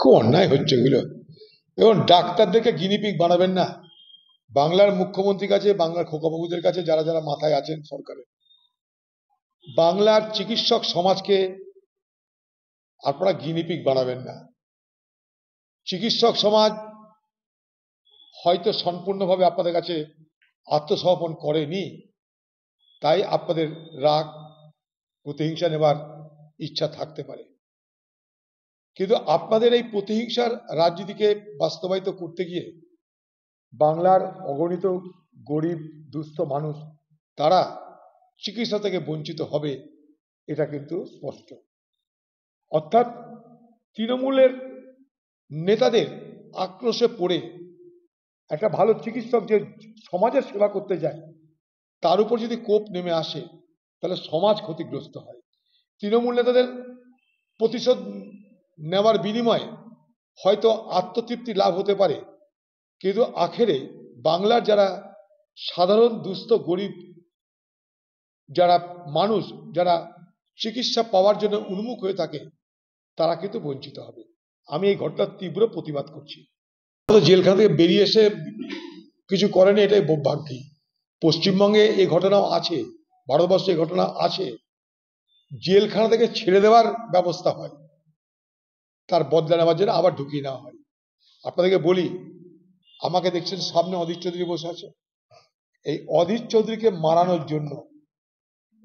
খুব অন্যায় হচ্ছে এগুলো। এবং ডাক্তারদেরকে গিনিপিগ বানাবেন না। বাংলার মুখ্যমন্ত্রীর কাছে, বাংলার খোকাবাবুদের কাছে, যারা যারা মাথায় আছেন সরকারে, বাংলার চিকিৎসক সমাজকে আপনারা গিনিপিগ বানাবেন না। চিকিৎসক সমাজ হয়তো সম্পূর্ণভাবে আপনাদের কাছে আত্মসমর্পণ করেনি, তাই আপনাদের রাগ প্রতিহিংসা নেবার ইচ্ছা থাকতে পারে, কিন্তু আপনাদের এই প্রতিহিংসার রাজনীতিকে বাস্তবায়িত করতে গিয়ে বাংলার অগণিত গরিব দুস্থ মানুষ তারা চিকিৎসা থেকে বঞ্চিত হবে, এটা কিন্তু স্পষ্ট। অর্থাৎ তৃণমূলের নেতাদের আক্রোশে পড়ে একটা ভালো চিকিৎসক যে সমাজের সেবা করতে যায়, তার উপর যদি কোপ নেমে আসে, তাহলে সমাজ ক্ষতিগ্রস্ত হয়। তৃণমূল নেতাদের প্রতিশোধ নেওয়ার বিনিময়ে হয়তো আত্মতৃপ্তি লাভ হতে পারে, কিন্তু আখেরে বাংলার যারা সাধারণ দুস্থ গরিব যারা মানুষ, যারা চিকিৎসা পাওয়ার জন্য উন্মুখ হয়ে থাকে, তারা কিন্তু বঞ্চিত হবে। আমি এই ঘটনার তীব্র প্রতিবাদ করছি। জেলখানা থেকে বেরিয়ে এসে কিছু করেনি, এটাই ভাগ্যি। পশ্চিমবঙ্গে এই ঘটনাও আছে, ভারতবর্ষে এই ঘটনা আছে। জেলখানা থেকে ছেড়ে দেওয়ার ব্যবস্থা হয়, তার বদলা নেওয়ার জন্য আবার ঢুকিয়ে নেওয়া হয়। আপনাদেরকে বলি, আমাকে দেখছেন সামনে অধীর চৌধুরী বসে আছে। এই অধীর চৌধুরীকে মারানোর জন্য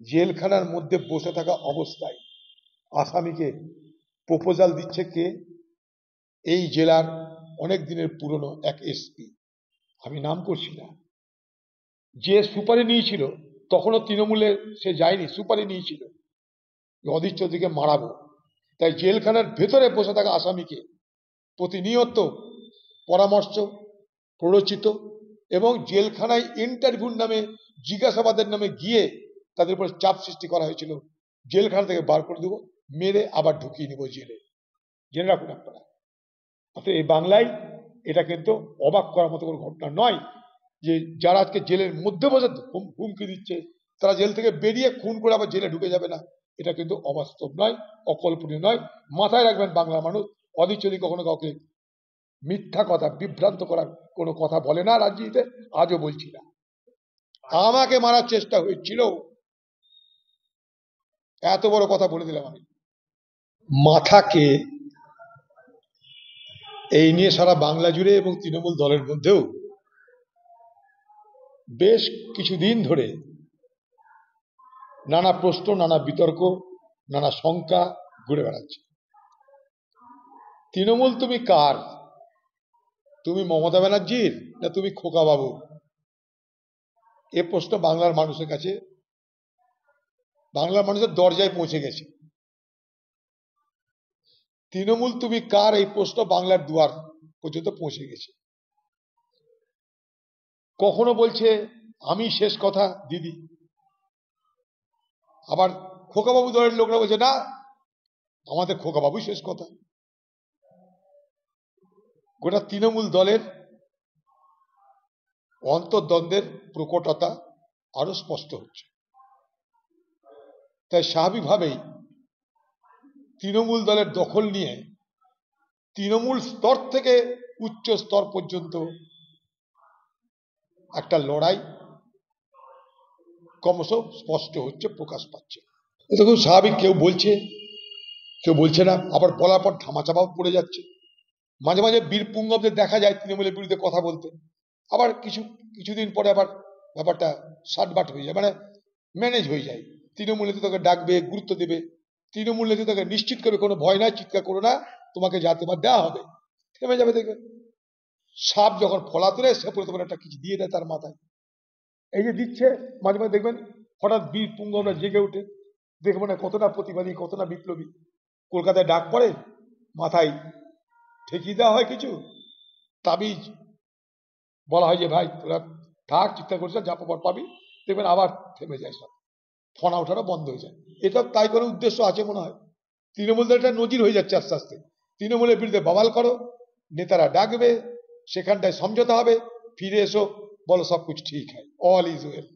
জেলখানার মধ্যে বসে থাকা অবস্থায় আসামিকে প্রপোজাল দিচ্ছে কে? এই জেলার অনেক দিনের পুরনো এক এসপি, আমি নাম করছি না, যে সুপারি নিয়েছিল, তখনও তৃণমূলে সে যায়নি, সুপারি নিয়েছিল অধীর চৌধুরীকে মারাবো। তাই জেলখানার ভেতরে বসে থাকা আসামিকে প্রতিনিয়ত পরামর্শ প্ররোচিত এবং জেলখানায় ইন্টারভিউর নামে, জিজ্ঞাসাবাদের নামে গিয়ে তাদের উপরে চাপ সৃষ্টি করা হয়েছিল, জেলখানা থেকে বার করে দেবো, মেরে আবার ঢুকিয়ে নেবো জেলে। জেনে রাখুন আপনারা। অর্থাৎ এই বাংলায় এটা কিন্তু অবাক করার মতো কোনো ঘটনা নয় যে যারা আজকে জেলের মধ্যে বসে হুমকি দিচ্ছে, তারা জেল থেকে বেরিয়ে খুন করে আবার জেলে ঢুকে যাবে না, এটা কিন্তু অবাস্তব নয়, অকল্পনীয় নয়। মাথায় রাখবেন বাংলার মানুষ, অধীর চৌধুরী কখনো কাউকে মিথ্যা কথা, বিভ্রান্ত করার কোনো কথা বলে না রাজনীতিতে, আজও বলছি না। আমাকে মারার চেষ্টা হয়েছিল, এত বড় কথা বলে দিলাম আমি। মাথাকে এই নিয়ে সারা বাংলা জুড়ে এবং তৃণমূল দলের মধ্যেও বেশ কিছুদিন ধরে নানা প্রশ্ন, নানা বিতর্ক, নানা শঙ্কা ঘুরে বেড়াচ্ছে। তৃণমূল তুমি কার? তুমি মমতা ব্যানার্জির না তুমি খোকা বাবু? এ প্রশ্ন বাংলার মানুষের কাছে, বাংলার মানুষের দরজায় পৌঁছে গেছে। তৃণমূল তুমি কার, এই প্রশ্ন বাংলার দুয়ার পর্যন্ত পৌঁছে গেছে। কখনো বলছে আমি শেষ কথা দিদি, আবার খোকাবাবু দলের লোকরা বলছে না, আমাদের খোকাবাবুই শেষ কথা। গোটা তৃণমূল দলের অন্তর্দ্বন্দ্বের প্রকটতা আরো স্পষ্ট হচ্ছে। তাই স্বাভাবিকভাবেই তৃণমূল দলের দখল নিয়ে তৃণমূল স্তর থেকে উচ্চ স্তর পর্যন্ত একটা লড়াই ক্রমশ স্পষ্ট হচ্ছে, প্রকাশ পাচ্ছে। এটা খুব স্বাভাবিক। কেউ বলছে, কেউ বলছে না, আবার বলার পর ধামাচাপাও পড়ে যাচ্ছে। মাঝে মাঝে বীরপুঙ্গবদের দেখা যায় তৃণমূলের বিরুদ্ধে কথা বলতে, আবার কিছুদিন পরে আবার ব্যাপারটা সাটবাট হয়ে যায়, মানে ম্যানেজ হয়ে যায়। তৃণমূল নেতা তাকে ডাকবে, গুরুত্ব দেবে, তৃণমূল নেতা তাকে নিশ্চিত করবে কোনো ভয় নাই, চিৎকার করো না, তোমাকে যাতে বা দেওয়া হবে, থেমে যাবে। দেখবে সাপ যখন ফলা তুলে সে পরে তোমার একটা কিছু দিয়ে দেয় তার মাথায়, এই যে দিচ্ছে, মাঝে মাঝে দেখবেন হঠাৎ বীরপুঙ্গবরা জেগে উঠে, দেখবেন কতটা প্রতিবাদী, কতটা বিপ্লবী। কলকাতায় ডাক পড়ে, মাথায় ঠেকিয়ে দেওয়া হয় কিছু তাবিজ, বলা হয় যে ভাই তোরা থাক, চিৎকার করছে, যা পাবার পাবি, দেখবেন আবার থেমে যায়, সব ফনা ওঠানো বন্ধ হয়ে যায়। এটা তাই কোনো উদ্দেশ্য আছে মনে হয়। তৃণমূল দলটা নজির হয়ে যাচ্ছে আস্তে আস্তে। তৃণমূলের বিরুদ্ধে বাবাল করো, নেতারা ডাকবে, সেখানটায় সমঝোতা হবে, ফিরে এসো, বলো সব কিছু ঠিক হয়, all is well.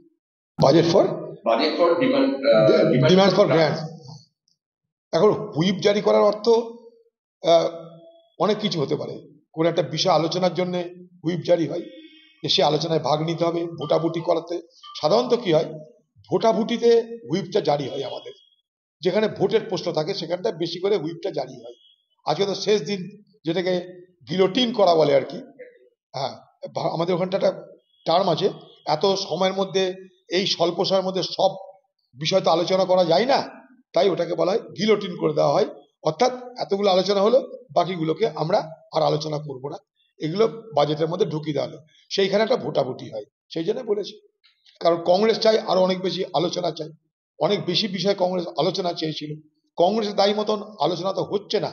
Budget for demand for grant. এখন হুইপ জারি করার অর্থ অনেক কিছু হতে পারে। কোন একটা বিষয় আলোচনার জন্য হুইপ জারি হয়, সে আলোচনায় ভাগ নিতে হবে, ভোটাভুটি করাতে। সাধারণত কি হয়, ভোটাভুটিতে হুইপটা জারি হয় আমাদের, যেখানে ভোটের প্রশ্ন থাকে সেখানটা বেশি করে হুইপটা জারি হয়। আজকে তো শেষ দিন, যেটাকে গিলোটিন করা বলে আর কি। হ্যাঁ, আমাদের ওখানটা একটা টার্ম আছে। এত সময়ের মধ্যে, এই স্বল্প সময়ের মধ্যে সব বিষয় তো আলোচনা করা যায় না, তাই ওটাকে বলা হয় গিলোটিন করে দেওয়া হয়। অর্থাৎ এতগুলো আলোচনা হলো, বাকিগুলোকে আমরা আর আলোচনা করব না, এগুলো বাজেটের মধ্যে ঢুকিয়ে দেওয়া হলো। সেইখানে একটা ভোটাভুটি হয়, সেই জন্য বলেছি। কারণ কংগ্রেস চাই আরো অনেক বেশি আলোচনা চাই, অনেক বেশি বিষয় কংগ্রেস আলোচনা চেয়েছিল। কংগ্রেসের দায়ী মতন আলোচনা তো হচ্ছে না,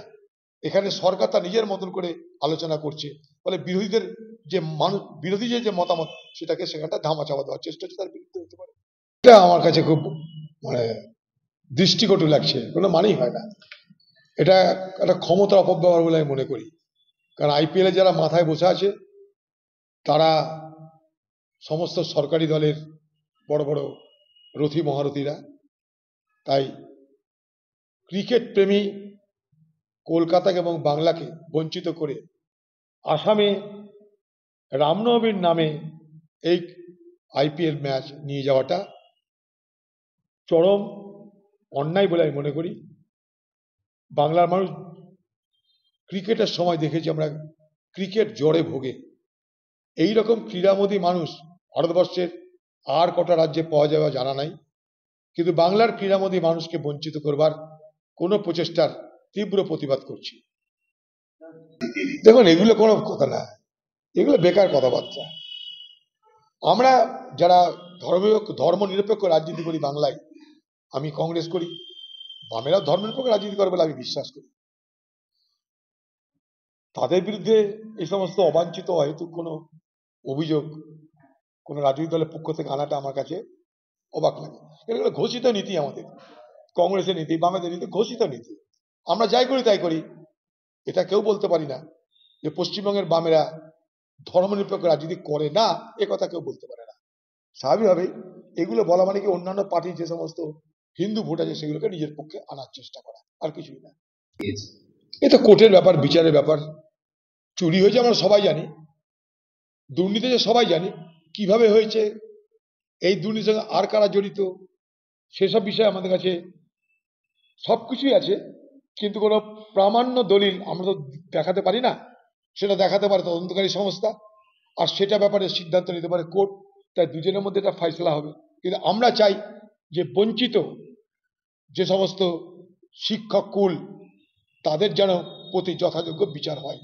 এখানে সরকার তার নিজের মতন করে আলোচনা করছে, ফলে বিরোধীদের যে মানুষ, বিরোধী যে মতামত, সেটাকে সেখানটা ধামাচাপা দেওয়ার চেষ্টা হচ্ছে, তার বিরুদ্ধে হতে পারে। এটা আমার কাছে খুব মানে দৃষ্টিকটু লাগছে, কোনো মানেই হয় না। এটা একটা ক্ষমতার অপব্যবহার বলে আমি মনে করি। কারণ আইপিএলে যারা মাথায় বসে আছে, তারা সমস্ত সরকারি দলের বড় বড় রথী মহারথীরা। তাই ক্রিকেট প্রেমী কলকাতাকে এবং বাংলাকে বঞ্চিত করে আসামে রামনবমীর নামে এই আইপিএল ম্যাচ নিয়ে যাওয়াটা চরম অন্যায় বলে আমি মনে করি। বাংলার মানুষ ক্রিকেটের সময় দেখেছি আমরা, ক্রিকেট জ্বরে ভোগে। এই রকম ক্রীড়ামোদী মানুষ ভারতবর্ষের আর কটা রাজ্যে পাওয়া যাবে জানা নাই, কিন্তু বাংলার ক্রীড়ামোদী মানুষকে বঞ্চিত করবার কোনো প্রচেষ্টার তীব্র প্রতিবাদ করছি। দেখুন, এগুলো কোনো কথা না, এগুলো বেকার কথাবার্তা। আমরা যারা ধর্ম নিরপেক্ষ রাজনীতি করি বাংলায়, আমি কংগ্রেস করি, বামেরাও ধর্ম নিরপেক্ষ রাজনীতি করে বলে আমি বিশ্বাস করি, তাদের বিরুদ্ধে এই সমস্ত অবাঞ্ছিত অহেতুক কোনো অভিযোগ কোনো রাজনৈতিক দলের পক্ষ থেকে আনাটা আমার কাছে অবাক লাগে। এগুলো ঘোষিত নীতি, আমাদের কংগ্রেসের নীতি, বামেদের নীতি, ঘোষিত নীতি। আমরা যাই করি তাই করি, এটা কেউ বলতে পারি না যে পশ্চিমবঙ্গের বামেরা ধর্মনিরপেক্ষ রাজনীতি করে না, এ কথা কেউ বলতে পারে না। স্বাভাবিকভাবেই এগুলো বলা মানে কি, অন্যান্য পার্টি যে সমস্ত হিন্দু ভোট আছে সেগুলোকে নিজের পক্ষে আনার চেষ্টা করা, আর কিছুই না। এটা কোর্টের ব্যাপার, বিচারের ব্যাপার। চুরি হয়েছে আমরা সবাই জানি, দুর্নীতি হয়েছে সবাই জানি, কিভাবে হয়েছে, এই দুর্নীতির সঙ্গে আর কারা জড়িত, সেসব বিষয়ে আমাদের কাছে সবকিছুই আছে, কিন্তু কোনো প্রামাণ্য দলিল আমরা তো দেখাতে পারি না। সেটা দেখাতে পারে তদন্তকারী সংস্থা, আর সেটা ব্যাপারে সিদ্ধান্ত নিতে পারে কোর্ট। তাই দুজনের মধ্যে এটা ফয়সলা হবে। কিন্তু আমরা চাই যে বঞ্চিত যে সমস্ত শিক্ষক কুল, তাদের যেন প্রতি যথাযোগ্য বিচার হয়,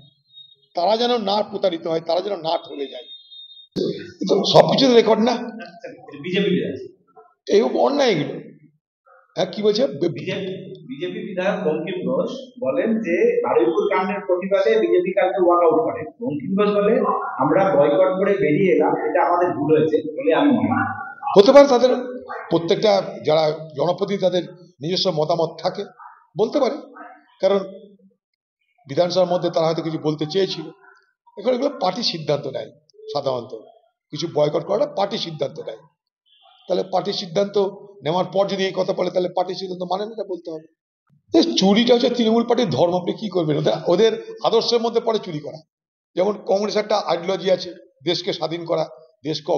তারা যেন না প্রতারিত হয়, তারা যেন না ঠকে যায়। সবকিছু রেকর্ড না, এই অন্যায় এগুলো। হ্যাঁ, কি বলছে? বিজেপি বিধায়ক বঙ্কিম ঘোষ বলেন যে বারুইপুর কাণ্ডের প্রতিবাদে বিজেপি কালকে ওয়াকআউট করে। বঙ্কিম ঘোষ বলে, আমরা বয়কট করে বেরিয়ে এলাম, এটা আমাদের ভুল হয়েছে বলে আমি মনে করি। হতে পারে, তাদের প্রত্যেকটা যারা জনপ্রতিনিধি তাদের নিজস্ব মতামত থাকে, বলতে পারে। কারণ বিধানসভার মধ্যে তারা হয়তো কিছু বলতে চেয়েছিল। এখন এগুলো পার্টি সিদ্ধান্ত নেয়, সাধারণত কিছু বয়কট করাটা পার্টি সিদ্ধান্ত নেয়। তাহলে পার্টির সিদ্ধান্ত নেওয়ার পর যদি এই কথা বলে, তাহলে পার্টির সিদ্ধান্ত মানে না, এটা বলতে হবে। চুরিটা হচ্ছে তৃণমূল পার্টির ধর্ম, আপনি কি করবেন? ওদের আদর্শের মধ্যে পড়ে চুরি করা। যেমন কংগ্রেস একটা আইডিওলজি আছে, দেশকে স্বাধীন করা, দেশকে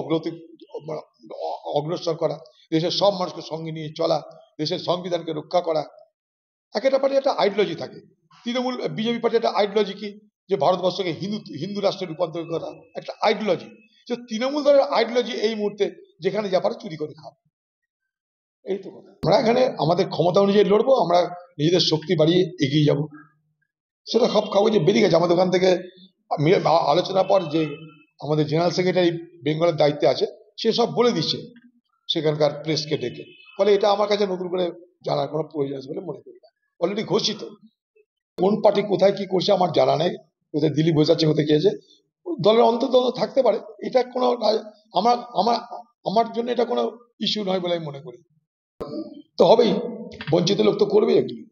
অগ্রসর করা, দেশের সব মানুষকে সঙ্গে নিয়ে চলা, দেশের সংবিধানকে রক্ষা করা। এক একটা পার্টি একটা আইডিওলজি থাকে। তৃণমূল বিজেপি পার্টি একটা আইডিওলজি কি, যে ভারতবর্ষকে হিন্দু রাষ্ট্রে রূপান্তরিত করা, একটা আইডিওলজি। যে তৃণমূল দলের আইডিওলজি এই মুহূর্তে যেখানে যা পারে চুরি করে খাওয়া, এই তো কথা। আমরা এখানে আমাদের ক্ষমতা অনুযায়ী লড়বো, আমরা নিজেদের শক্তি বাড়িয়ে এগিয়ে যাব। সেটা সব কাগজে বেরিয়ে গেছে আমাদের ওখান থেকে। আলোচনার পর যে আমাদের জেনারেল সেক্রেটারি বেঙ্গলের দায়িত্বে আছে, সে সব বলে দিচ্ছে সেখানকার প্রেসকে ডেকে। ফলে এটা আমার কাছে নতুন করে জানার কোনো প্রয়োজন আছে বলে মনে করি না, অলরেডি ঘোষিত। কোন পার্টি কোথায় কি করছে আমার জানা নেই, কোথায় দিল্লি বোঝাচ্ছে, কোথায় গিয়েছে, দলের অন্তত থাকতে পারে। এটা কোনো আমার আমার আমার জন্য এটা কোনো ইস্যু নয় বলে আমি মনে করি। তো হবেই, বঞ্চিত লোক তো করবে এগুলি।